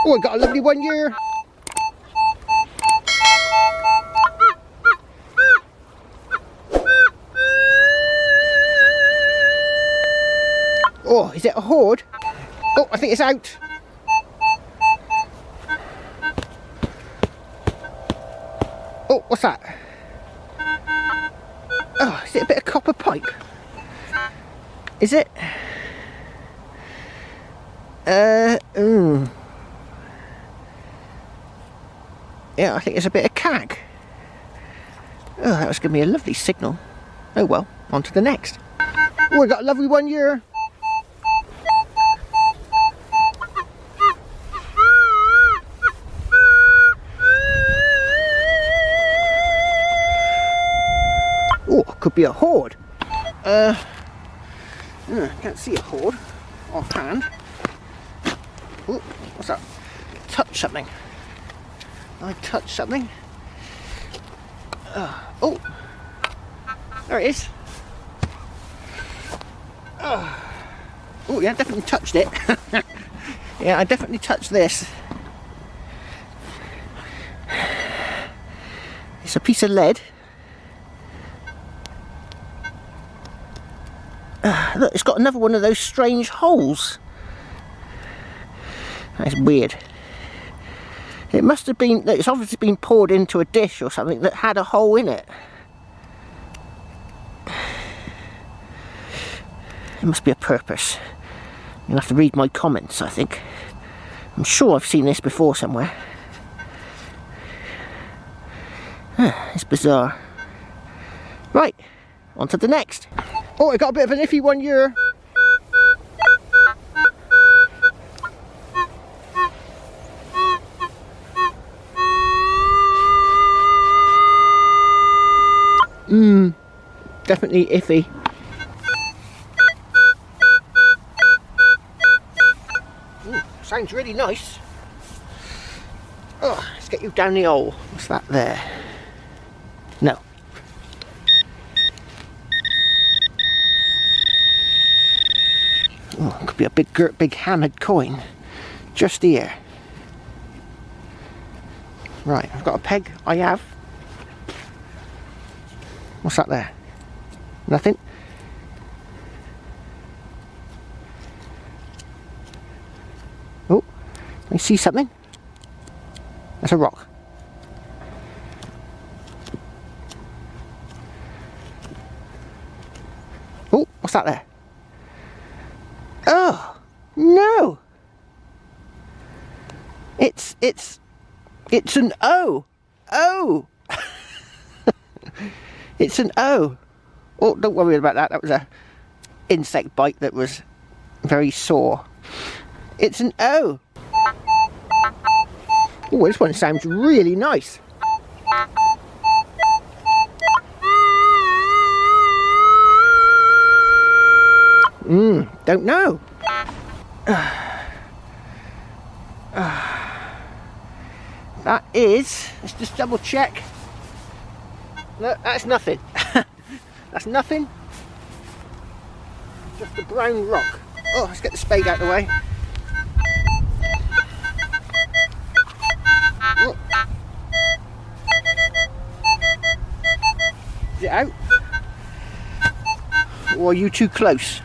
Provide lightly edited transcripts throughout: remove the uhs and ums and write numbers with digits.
Oh, I got a lovely one here. Oh, is it a Hoard? Oh, I think it's out. Oh, what's that? Oh, is it a bit of copper pipe? Is it? Yeah, I think it's a bit of CAG. Oh, that was going to be a lovely signal. Oh well, on to the next. Oh, I got a lovely one here. Oh, could be a Hoard. Can't see a Hoard offhand. Oh, what's that? Touch something. I touched something. Oh, there it is. Oh yeah, definitely touched it. Yeah, I definitely touched this. It's a piece of lead. Look, it's got another one of those strange holes. That's weird. It must have been, it's obviously been poured into a dish or something that had a hole in it. It must be a purpose. You'll have to read my comments, I think. I'm sure I've seen this before somewhere. It's bizarre. Right, on to the next. Oh, I got a bit of an iffy one here. Definitely iffy. Ooh, sounds really nice. Oh, let's get you down the hole. What's that there? No. Oh, it could be a big hammered coin. Just here. Right, I've got a peg. I have. What's that there? Nothing. Oh, I see something. That's a rock. Oh, what's that there? Oh, no. It's an O. O. It's an O. Oh, don't worry about that. That was a insect bite that was very sore. It's an O. Oh, this one sounds really nice. Don't know. That is, let's just double check. No, that's nothing. That's nothing. Just a brown rock. Oh, let's get the spade out of the way. Oh. Is it out? Or are you too close?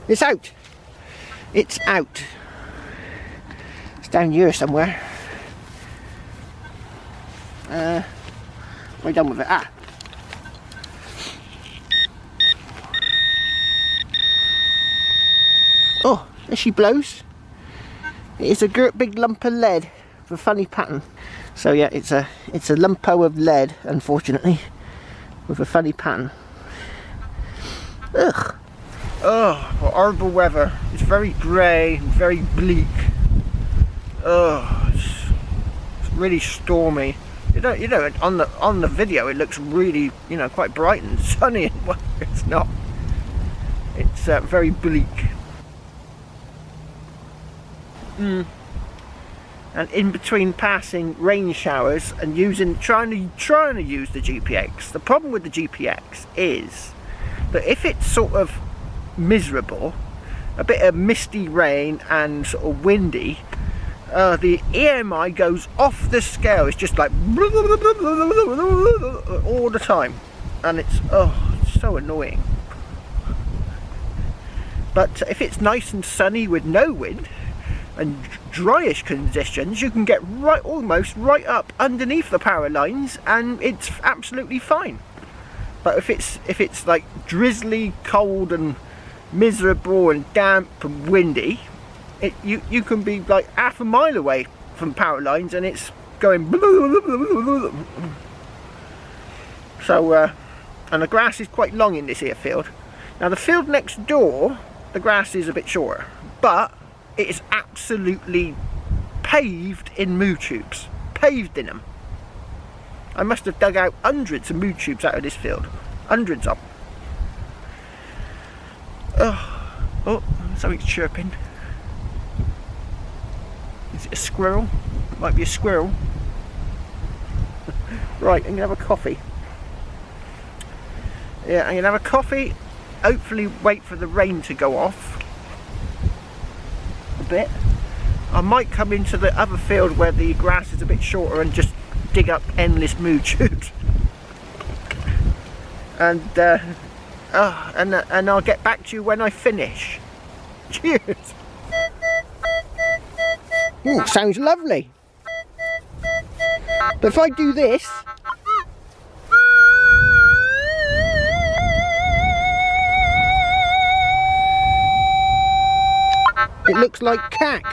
It's out. It's out. It's down here somewhere. What are you done with it? Ah. Oh, there she blows. It is a big lump of lead with a funny pattern. So yeah, it's a lumpo of lead, unfortunately, with a funny pattern. Ugh. Oh, what horrible weather. It's very grey and very bleak. Oh, it's really stormy. You know, on the video it looks really, quite bright and sunny. Well, it's not. It's very bleak. And in between passing rain showers and trying to use the GPX, the problem with the GPX is that if it's sort of miserable a bit of misty rain and sort of windy, the EMI goes off the scale. It's just like all the time, and it's so annoying. But if it's nice and sunny with no wind and dryish conditions, you can get almost right up underneath the power lines and it's absolutely fine. But if it's like drizzly, cold and miserable and damp and windy, you can be like half a mile away from power lines and it's going so and the grass is quite long in this here field. Now the field next door, the grass is a bit shorter, but it is absolutely paved in moo tubes. Paved in them. I must have dug out hundreds of moo tubes out of this field. Hundreds of them. Oh, something's chirping. Is it a squirrel? Might be a squirrel. Right, I'm gonna have a coffee. Yeah, I'm gonna have a coffee. Hopefully wait for the rain to go off a bit. I might come into the other field where the grass is a bit shorter and just dig up endless moo tubes. And I'll get back to you when I finish. Cheers. Ooh, sounds lovely. But if I do this, it looks like cack.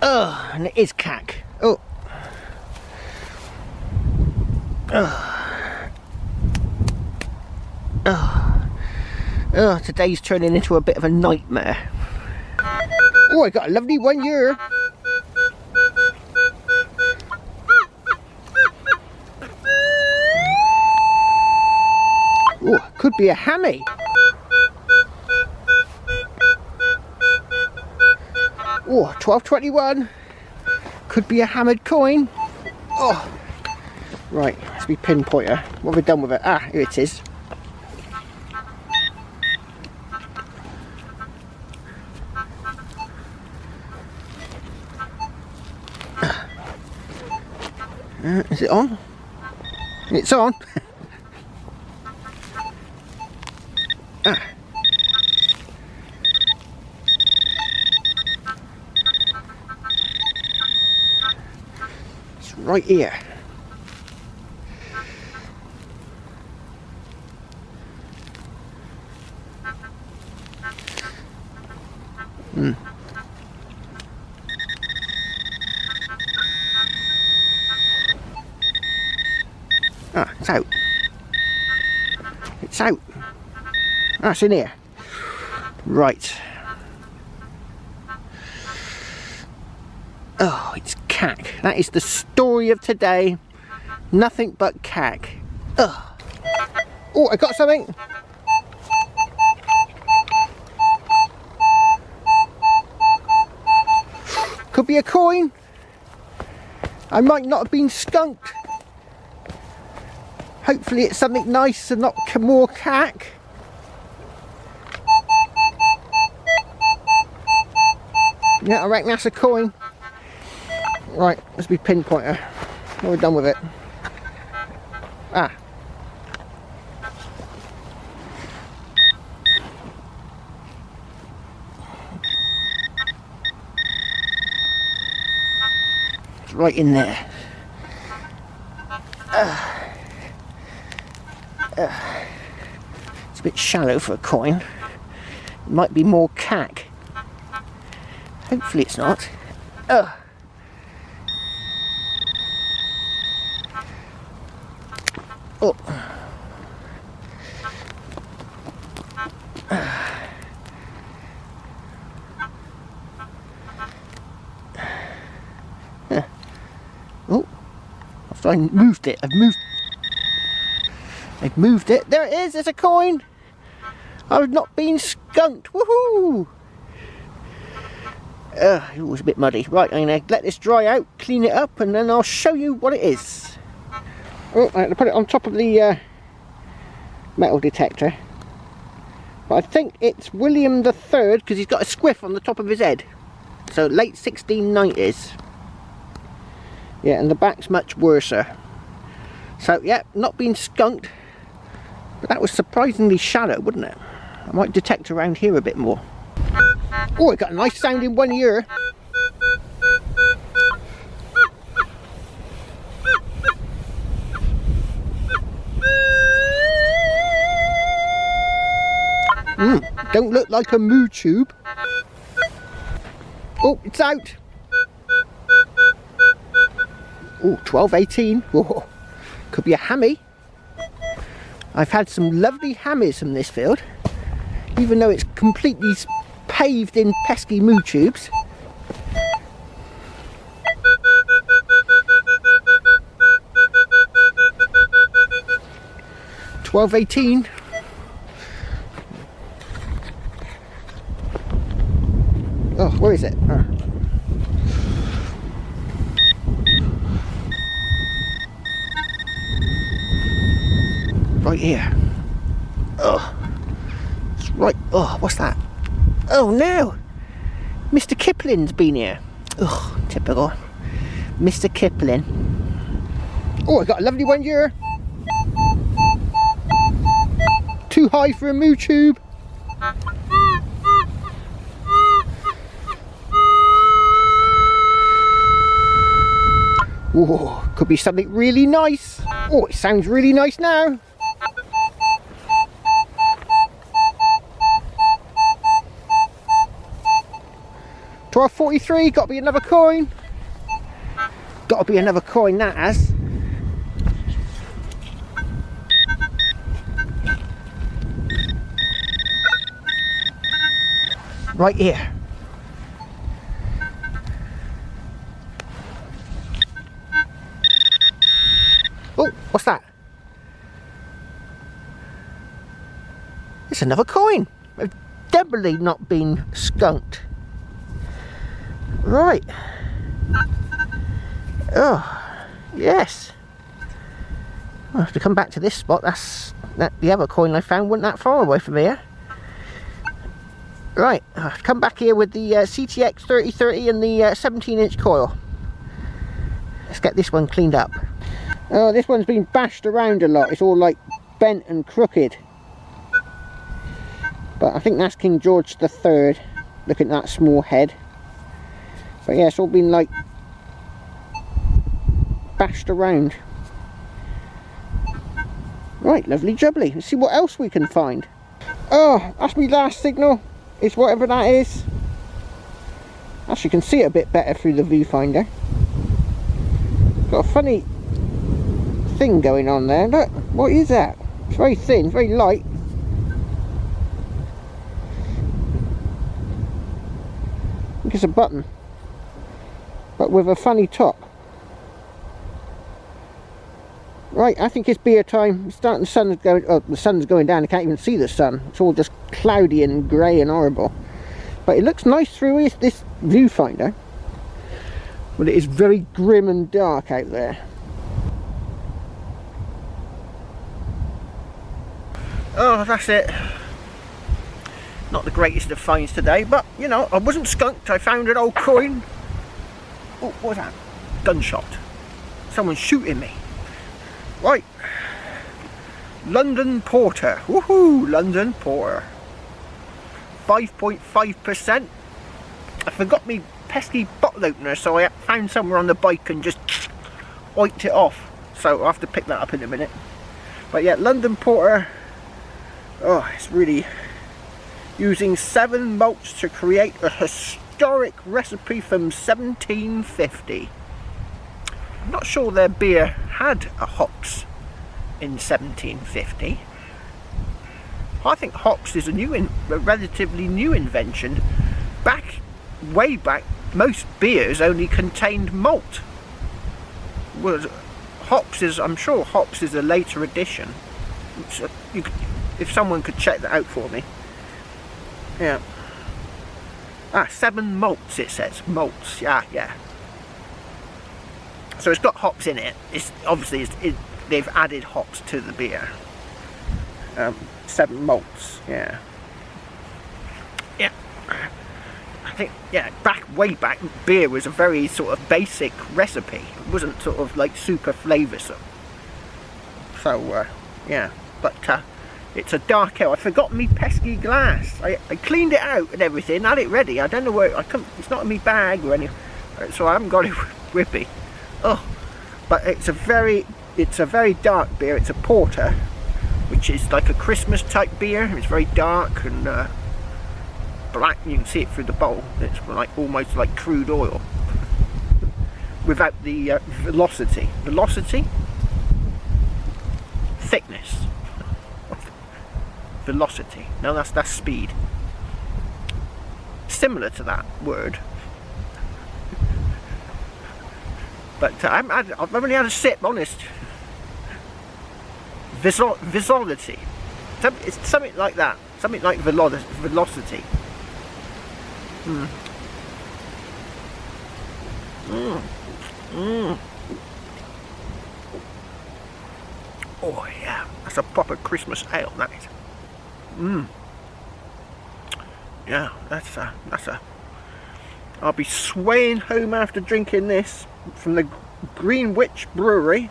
And it is cack. Today's turning into a bit of a nightmare. Oh, I got a lovely one here. Oh, could be a hammy. Oh, 12.21. Could be a hammered coin. Oh, right. Let's be pinpointer. What have we done with it? Ah, here it is. Is it on? It's on. Ah. It's right here. Ah, it's out. It's out. Ah, it's in here. Right. Oh, it's cack. That is the story of today. Nothing but cack. Ugh. Oh, I got something. Could be a coin. I might not have been skunked. Hopefully it's something nice and not more cack. Yeah, I reckon that's a coin. Right, let's be pinpointer. What have we done with it? Ah. It's right in there. It's a bit shallow for a coin. It might be more cack. Hopefully it's not. Oh. Oh, after I moved it, I've moved it. There it is, it's a coin. I've not been skunked. Woohoo! It was a bit muddy. Right, I'm going to let this dry out, clean it up, and then I'll show you what it is. Oh, I have to put it on top of the metal detector. But I think it's William III because he's got a squiff on the top of his head. So late 1690s. Yeah, and the back's much worser. So yeah, not been skunked. But that was surprisingly shallow, wouldn't it? I might detect around here a bit more. Oh, it got a nice sound in 1 ear. Don't look like a moo tube. Oh, it's out. Oh, 1218. Whoa. Could be a hammy. I've had some lovely hammies from this field, even though it's completely paved in pesky moo tubes. $12.18. Oh, where is it? Oh. Right here. Oh, it's right. Oh, what's that? Oh no, Mr. Kipling's been here. Oh, typical Mr. Kipling. Oh, I got a lovely one here. Too high for a moo tube. Oh, could be something really nice. Oh, it sounds really nice now. $12.43, gotta be another coin. Gotta be another coin, that has. Right here. Oh, what's that? It's another coin. I've definitely not been skunked. Right. Oh, yes. I'll have to come back to this spot. The other coin I found wasn't that far away from here. Right, I'll come back here with the CTX 3030 and the 17-inch coil. Let's get this one cleaned up. Oh, this one's been bashed around a lot. It's all like bent and crooked. But I think that's King George III. Look at that small head. But yeah, it's all been like bashed around. Right, lovely jubbly. Let's see what else we can find. Oh, that's my last signal. It's whatever that is. Actually, you can see it a bit better through the viewfinder. Got a funny thing going on there. Look, what is that? It's very thin, very light. I think it's a button, but with a funny top. Right, I think it's beer time. It's starting, the sun's going. Oh, the sun's going down. I can't even see the sun. It's all just cloudy and grey and horrible. But it looks nice through this viewfinder. But it is very grim and dark out there. Oh, that's it. Not the greatest of finds today, but you know, I wasn't skunked. I found an old coin. Oh, what was that? Gunshot. Someone's shooting me. Right. London Porter. Woohoo! London Porter. 5.5%. I forgot me pesky bottle opener, so I found somewhere on the bike and just oinked it off. So I'll have to pick that up in a minute. But yeah, London Porter. Oh, it's really using 7 malts to create a historic recipe from 1750. I'm not sure their beer had a hops in 1750. I think hops is a relatively new invention. Way back, most beers only contained malt. I'm sure hops is a later addition. So if someone could check that out for me. Yeah. 7 malts it says. Malts, yeah. So it's got hops in it. It's obviously they've added hops to the beer. 7 malts, yeah. Yeah. I think, yeah, way back, beer was a very sort of basic recipe. It wasn't sort of like super flavoursome. So, yeah. But it's a dark ale. I forgot me pesky glass. I cleaned it out and everything, had it ready. I don't know where, it's not in my bag or anything. So I haven't got it with me. Oh, but it's a very dark beer. It's a porter, which is like a Christmas type beer. It's very dark and black. You can see it through the bowl. It's like almost like crude oil without the velocity. Thickness. Velocity. No, that's speed. Similar to that word. But I've only had a sip, honest. Visolity. It's something like that. Something like velocity. Oh yeah, that's a proper Christmas ale, that is. Yeah, that's a. I'll be swaying home after drinking this from the Greenwich Brewery,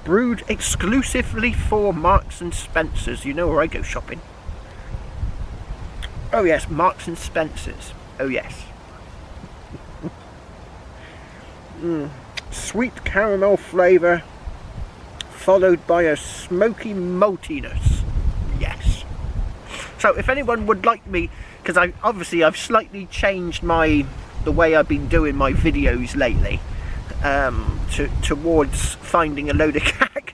brewed exclusively for Marks and Spencer's. You know where I go shopping. Oh yes, Marks and Spencer's. Oh yes. Sweet caramel flavour, followed by a smoky maltiness. Yes. So if anyone would like me, because I've slightly changed the way I've been doing my videos lately, towards finding a load of cack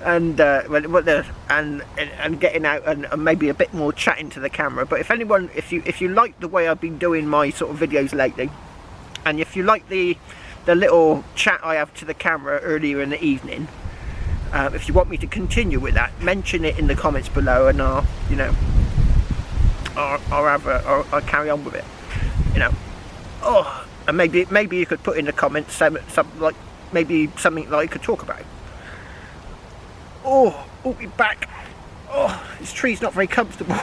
and getting out and maybe a bit more chatting to the camera. But if anyone, if you like the way I've been doing my sort of videos lately, and if you like the little chat I have to the camera earlier in the evening, if you want me to continue with that, mention it in the comments below, and I'll I'll carry on with it. Oh, and maybe you could put in the comments something like something that I could talk about. Oh, my back. Oh, this tree's not very comfortable.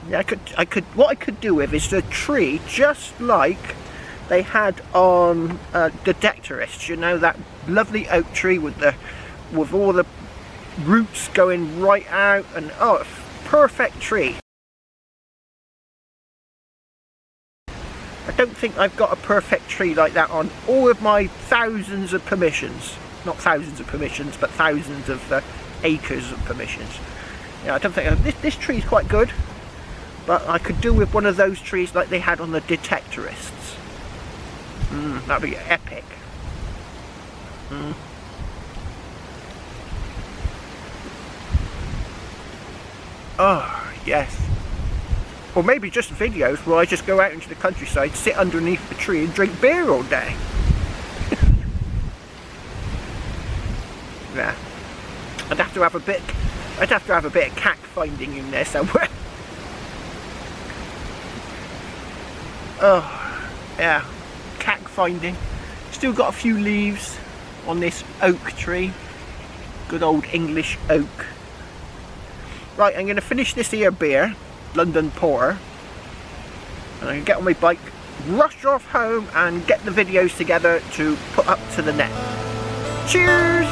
Yeah, what I could do with is the tree just like they had on Detectorists. You know, that lovely oak tree with all the roots going right out, and a perfect tree. I don't think I've got a perfect tree like that on all of my thousands of permissions. Not thousands of permissions, but thousands of acres of permissions. Yeah, I don't think this tree's quite good, but I could do with one of those trees like they had on the Detectorists. That'd be epic. Oh yes. Or maybe just videos where I just go out into the countryside, sit underneath the tree and drink beer all day. Yeah. I'd have to have a bit of cack finding in there somewhere. Oh yeah, cack finding. Still got a few leaves on this oak tree. Good old English oak. Right, I'm going to finish this here beer, London Porter, and I'm going to get on my bike, rush off home and get the videos together to put up to the net. Cheers!